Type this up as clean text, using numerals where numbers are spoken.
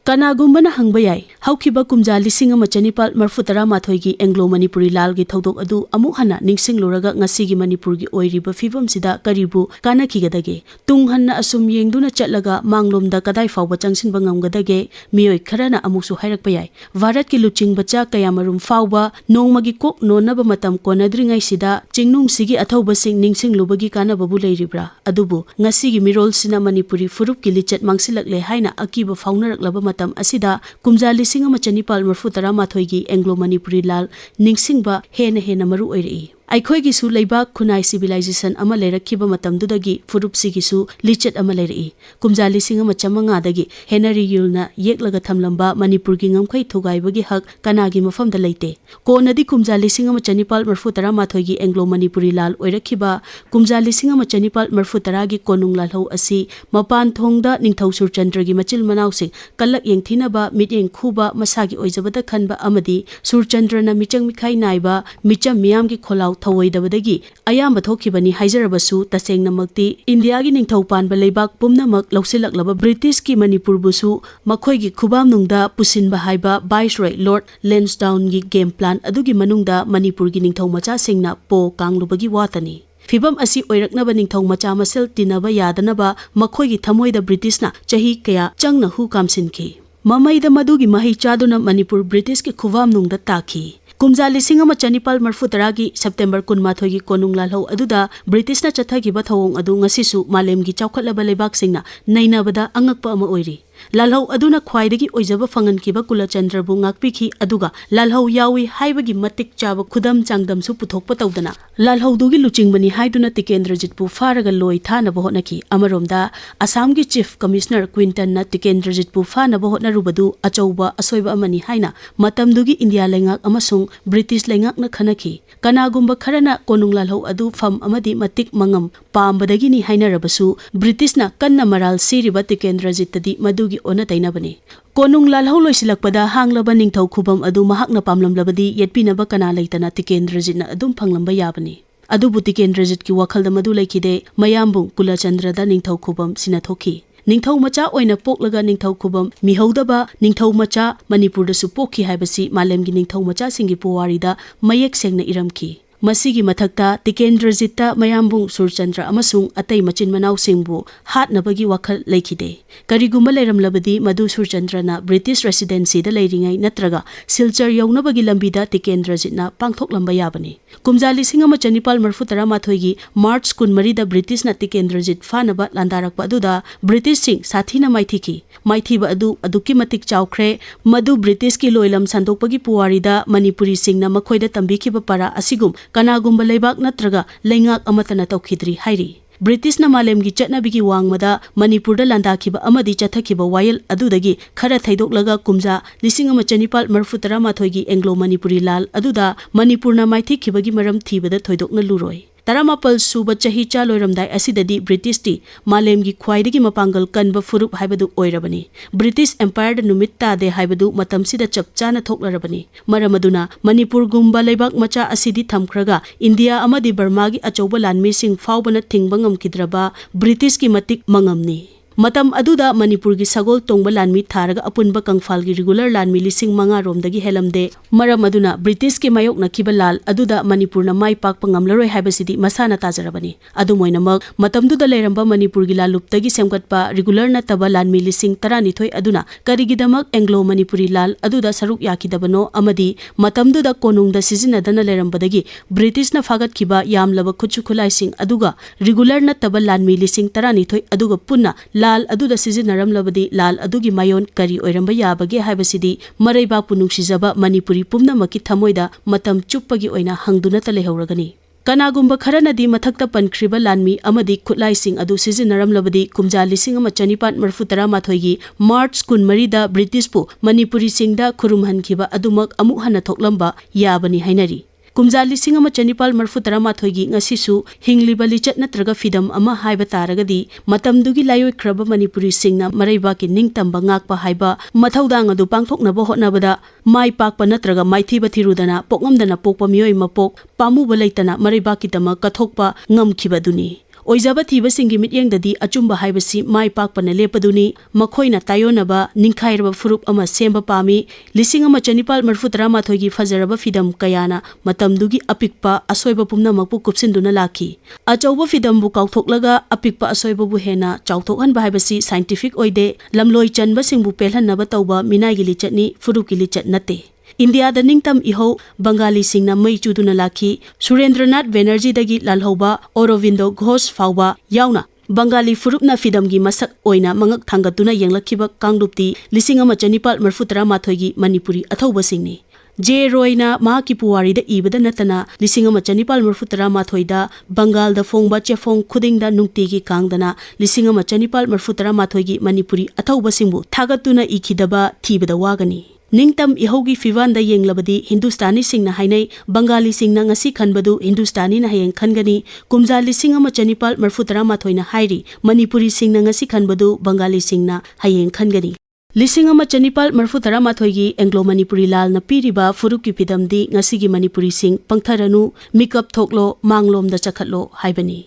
Kanagumba hangba yai haukiba kumja lising ama chanipal marfutara mathoigi Anglo Manipuri lalgi thodok adu amuk hana ningsing luraga ngasigi Manipurgi oiriba fibam sida karibu kanakigadage tung hanna asum yengduna chatlaga manglomda kadai fawba changsin bangamgadage miyoi kharana amusu hairakpa yai Bharat ki luching bacha kayamarum fawba nongmagi kok nonaba matam konadringai sida chingnung sigi athauba sing ningsing lubagi kanababu leiribra adubu ngasigi mirol sina Manipuri furupki lichat mangsilakle haina akiba faunaraklaba matam asida kumja lising ama chanipal marfutara mathoigi Anglo Manipuri lal ningsingba hena maru oirei Aikhoigi su leibak khunai civilization ama leirakhiba matamdudagi furupsigi su lichet ama leirei kumja lising ama chamanga dagi henari yulna yeklaga thamlamba Manipurgi ngamkhai thugaibagi hak kanagi mafamda leite konadi kumja lising ama chanipal marfutara mathoigi Anglo Manipuri lal oirakhiba kumja lising ama chanipal marfutara gi konung lalhau asi mapan thongda ningthau surchandragi machil manausing kallak yengthinaba mityeng khuba masagi oijabada khanba amadi surchandrana michang mikhai naiba micham miyam gi kholau Thawoidabadagi ayamba thokibani haijarabasu tasengnamakti India gi ningthau panba leibak pumnamak lausilaklaba British ki Manipur busu makhoigi khubam nungda pusinba haiba Viceroy Lord Lansdowne gi game plan adugi manungda Manipur gi ningthau macha singna po kanglubagi watani Fibam asi oiraknaba ningthau macha masel tinaba yadanaba makhoigi thamoida Britishna chahi kaya changna hu kamsinki mamaida madugi mahi chaduna Manipur British ki khubam nungda taki Kumja lising ama chanipal marfutaragi September 18 gi konung lalhau aduda British na chathagiba thawong adu ngasisu malemgi chawkhatlaba lebaksingna nainabada angakpa ama oiri lalhau aduna khwaidagi oijaba fangankiba Kulachandra bu ngakpikhi aduga lalhau yawi haibagi matik chaba khudam changdam su puthokpa tawdana lalhau dugi luchingbani haiduna Tikendrajit bu faraga loi thana bahonaki amaromda Assam gi Chief Commissioner Quinton na Tikendrajit bu fana bahona rubadu achauba asoiba amani haina matamdugi India lengak amasung British lengak na khanaki kanagumba kharana konung lalhau adu fam amadi matik mangam pambadagi ni haina rabasu British na kanna maral siriba Tikendrajit tadi madu ona tainabani konung lalhau loisilakpada hanglaba ningthau khubam adu mahakna pamlamlabadi yetpinaba kana leitana Tikendrajit na adum phanglamba yabani adubu Tikendrajit ki wakhalda madu lekhide mayambung Kulachandra da ningthau khubam sinathoki ningthau macha oina poklaga ningthau khubam mihaudaba ningthau macha Manipur da su pokhi haibasi malemgi ningthau macha singi puwari da mayek sengna iramki Masigi mathakta Tikendrajita mayambung Surchandra amasung atay machin manaw singbu hatnabagi wakhal lekhide karigumba leiramlabadi madu Surchandra na British residency da leiringai natraga Silchar yawnabagi lambida Tikendrajit na pangthoklamba yabani kumja lising ama chanipal marfutara mathoigi March 13 da British na Tikendrajit fanaba landarakpa aduda British sing sathina maithiki maithiba adu aduki matik chawkhre madu British ki loilam sandokpagi puwari da Manipuri sing na makhoida tambikhiba para asigum kanagumba leibak natraga lengak amatana tawkhidri hairi British na malemgi chatnabigi wangmada Manipur da landakhiba amadi chathakiba wayel adudagi khara thaidoklaga kumja lising ama chanipal marfutara mathoigi Anglo Manipuri lal aduda Manipur na maithikibagi maram thibada thoidokna luroi Taramapal suba chahi cha loiramdai asidadi British ti malemgi khwaidagi mapangal kanba furup haibadu oirabani British Empire da numit tade haibadu matamsida chapchana thoklarabani maramaduna Manipur gumba leibak macha asidi thamkhraga India amadi Burma gi achauba lanmi sing fawbana thingbangam kidraba British ki matik mangamni Matam aduda Manipur gi sagol tongba lanmi tharaga apunba kangfal gi regular lanmi lising manga romdagi helamde maram aduna British ki mayok nakiba lal aduda Manipur na mai pak pangamlaroi haibasidi masana tajarabani adumoinamak matamduda leiramba Manipur gi laluptagi semgatpa regular na taba lanmi lising 12 aduna karigidamak Anglo Manipuri lal aduda saruk yakidabano amadi matamduda konungda sizinadana leirambadagi British na fagat kiba yamlaba khuchu khulaising aduga regular na taba lanmi lising 12 aduga punna lal aduda sizinaramlabadi lal adugi mayon kari oiramba yabage haibasidi maraiba punungsijaba Manipuri pumnamaki thamoida matam chuppagi oina hangduna talehauragani kanagumba kharanadi mathakta pankhriba lanmi amadi khutlaising adu sizinaramlabadi kumja lising ama chanipan marfutara mathoigi March 13 da British pu Manipuri singda khurumhankhiba adumak amuk hana thoklamba yabani hainari kumja lising ama chanipal marfutara mathoigi ngasisu hingliba lichat natraga fidam ama haiba taragadi matamdugi layoi khraba Manipuri singna maraiba ki ningtamba ngakpa haiba mathaudang adu pangthoknaba hotnabada mai pakpa natraga maithiba thirudana pokngamdana pokpa miyoi mapok pamuba leitana maraiba ki dama kathokpa ngamkhibaduni ओइजाबा थीबसिंगी मित्येंगददी अचुंबा हाइबसी माइ पाकपना लेपदुनी मखोइना तायोनबा निंखाइरबा फुरुप अमा सेंबा पामी 1994 गी फजरबा फिदम कयाना मतमदुगी अपिकपा असोइबा पुमनमकपु कुपसिंदुना lucky अचौबा फिदमबु काउथोकलगा अपिकपा असोइबाबु हेना चाउथोकहनबा हाइबसी scientific ओइदे लमलोइ चनबसिंगबु पेलहनबा तौबा मिनाइगी लिचटनी फुरुपकी लिचट नते India the निंगतम इहो बंगाली सिंगना मई चुदुना lucky Surendranath Banerjee दगी लालहौबा Aurobindo Ghosh फाउबा याउना Bengali फुरुपना फिदमगी मसक ओइना मंगक थांगतुना येंगलखिबा कांगलुपती 1994 गी मणिपुरी अथौबसिंगनी जे रोयना माकी पुवारीदा इबदा नतना 1994 दा बंगाल दा फोंगबा चेफोंग खुदिंगदा नुंगतीगी कांगदना 1994 गी मणिपुरी अथौबसिंगबु थागतुना इखिदबा थीबदा वागनी निंगतम इहोगी फिवानदा येंगलबदी हिंदुस्तानी सिंगना हाइनै Bengali सिंगना ngasi खनबदु हिंदुस्तानी ना हयें खनगनी कुमजा 1994 ना हाइरी मणिपुरी सिंगना ngasi खनबदु बंगाली सिंगना हयें खनगनी 1994 गी एंग्लो मणिपुरी लाल ना पीरिबा फुरुपकी फिदमदी ngasi गी मणिपुरी सिंग पंगथरनु मिकअप थोकलो मांगलोम दा चखतलो हाइबनी।